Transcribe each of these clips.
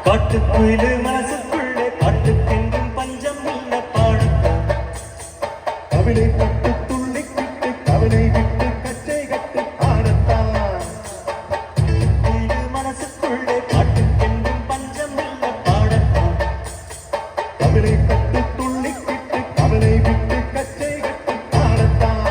காட்டுக்குயிலு மனசுக்குள்ளே பாட்டுக்கெங்கும் பஞ்சம் இல்ல பாடத்தான் கவிதை பட்டு துள்ளி கிட்டு கவலை விட்டு கச்சை கட்டு ஆடத்தான் குயிலு மனசுக்குள்ளே பாட்டுக்கெங்கும் பஞ்சம் இல்ல பாடத்தான் கவிதை பட்டு துள்ளி கிட்டு கவலை விட்டு கச்சை கட்டு ஆடத்தான்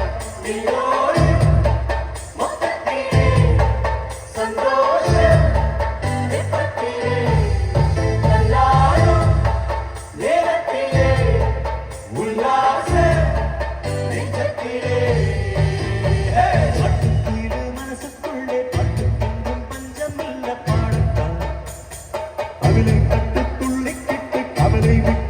காட்டுக்குயிலு மனசுக்குள்ளே பாட்டுக்கெங்கும் பஞ்சம் இல்ல பாடத்தான் கவிதை பட்டு துள்ளி கிட்டு கவலை விட்டு